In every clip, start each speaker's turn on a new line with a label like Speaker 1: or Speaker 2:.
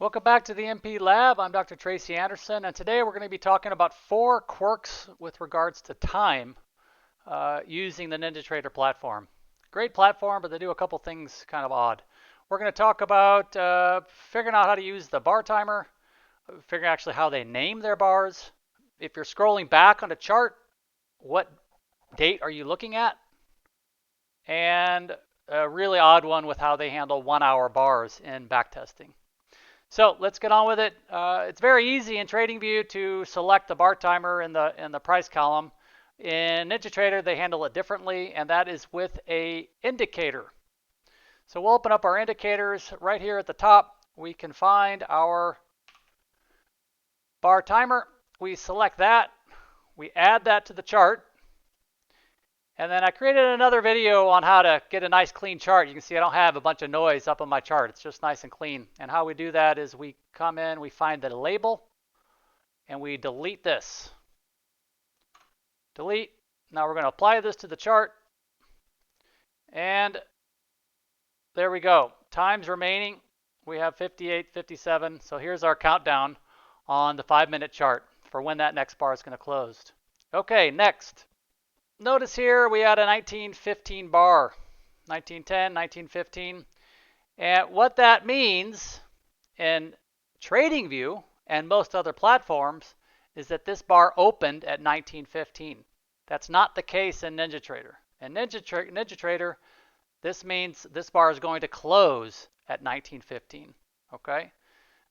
Speaker 1: Welcome back to the MP Lab. I'm Dr. Tracy Anderson, and today we're going to be talking about 4 quirks with regards to time using the NinjaTrader platform. Great platform, but they do a couple things kind of odd. We're going to talk about figuring out how to use the bar timer, figuring actually how they name their bars. If you're scrolling back on a chart, what date are you looking at? And a really odd one with how they handle 1-hour bars in backtesting. So let's get on with it. It's very easy in TradingView to select the bar timer in the price column. In NinjaTrader, they handle it differently, and that is with a indicator. So we'll open up our indicators right here at the top. We can find our bar timer. We select that. We add that to the chart. And then I created another video on how to get a nice clean chart. You can see I don't have a bunch of noise up on my chart. It's just nice and clean. And how we do that is we come in, we find the label, and we delete this. Delete. Now we're going to apply this to the chart. And there we go. Times remaining. We have 58, 57. So here's our countdown on the 5-minute chart for when that next bar is going to close. Okay, next. Notice here we had a 1915 bar, 1910, 1915. And what that means in TradingView and most other platforms is that this bar opened at 1915. That's not the case in NinjaTrader. In NinjaTrader, this means this bar is going to close at 1915, okay?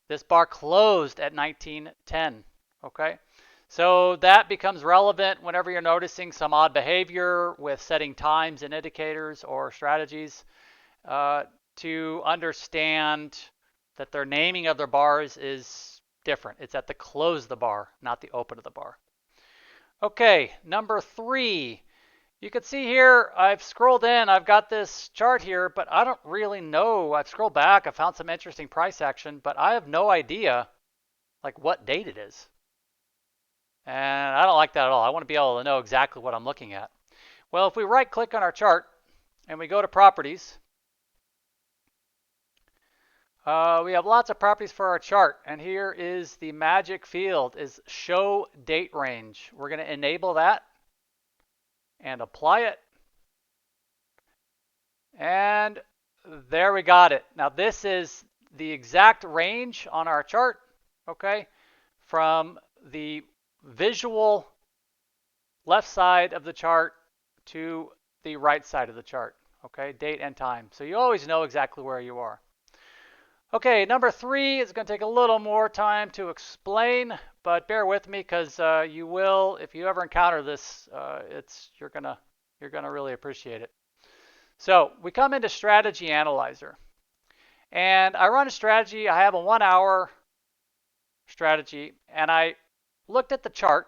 Speaker 1: This bar closed at 1910, okay? So that becomes relevant whenever you're noticing some odd behavior with setting times and indicators or strategies to understand that their naming of their bars is different. It's at the close of the bar, not the open of the bar. Okay, number 3. You can see here I've scrolled in. I've got this chart here, but I don't really know. I've scrolled back. I found some interesting price action, but I have no idea like what date it is. And I don't like that at all. I want to be able to know exactly what I'm looking at. Well, if we right click on our chart and we go to properties, we have lots of properties for our chart. And here is the magic field is show date range. We're going to enable that and apply it. And there we got it. Now this is the exact range on our chart, okay, from the visual left side of the chart to the right side of the chart, okay, date and time. So you always know exactly where you are. Okay, number 3 is going to take a little more time to explain, but bear with me because you will, if you ever encounter this, you're gonna really appreciate it. So we come into Strategy Analyzer, and I run a strategy. I have a 1-hour strategy, and I looked at the chart,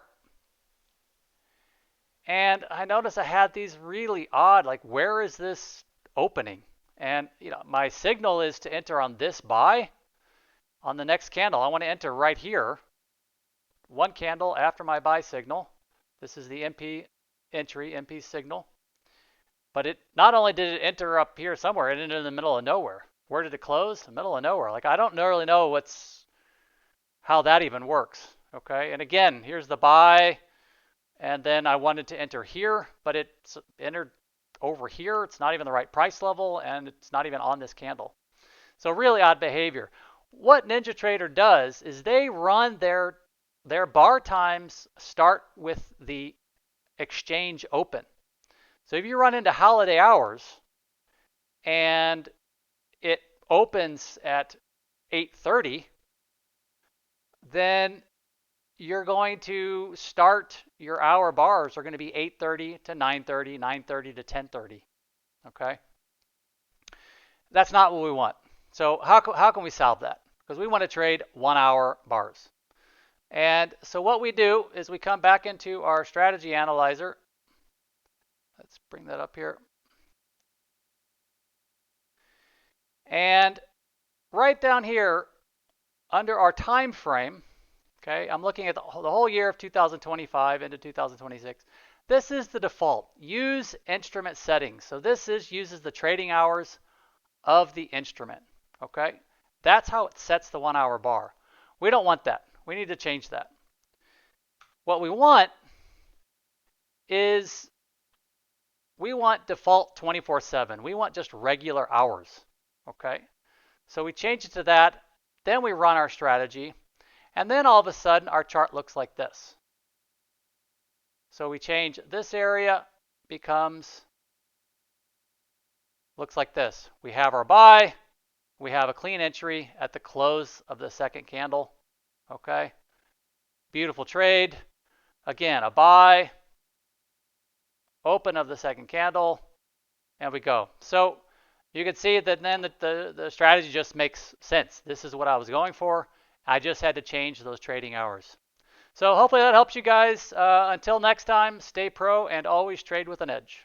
Speaker 1: and I noticed I had these really odd, like, where is this opening? And my signal is to enter on this buy on the next candle. I want to enter right here, one candle after my buy signal. This is the MP entry, MP signal. But it not only did it enter up here somewhere, it entered in the middle of nowhere. Where did it close? The middle of nowhere. Like, I don't really know how that even works. Okay, and again, here's the buy, and then I wanted to enter here, but it's entered over here. It's not even the right price level, and it's not even on this candle. So really odd behavior. What NinjaTrader does is they run their bar times start with the exchange open. So if you run into holiday hours and it opens at 8:30, then you're going to start your hour bars are going to be 8:30 to 9:30, 9:30 to 10:30. Okay? That's not what we want. So how can we solve that? Because we want to trade 1-hour bars. And so what we do is we come back into our strategy analyzer. Let's bring that up here. And right down here under our time frame, okay, I'm looking at the whole year of 2025 into 2026. This is the default. Use instrument settings. So this uses the trading hours of the instrument, okay? That's how it sets the 1 hour bar. We don't want that. We need to change that. What we want is we want default 24/7. We want just regular hours, okay? So we change it to that, then we run our strategy, and then all of a sudden our chart looks like this. So we change this area, looks like this. We have our buy, we have a clean entry at the close of the second candle, okay? Beautiful trade. Again, a buy, open of the second candle, and we go. So you can see that then the strategy just makes sense. This is what I was going for. I just had to change those trading hours. So hopefully that helps you guys. Until next time, stay pro and always trade with an edge.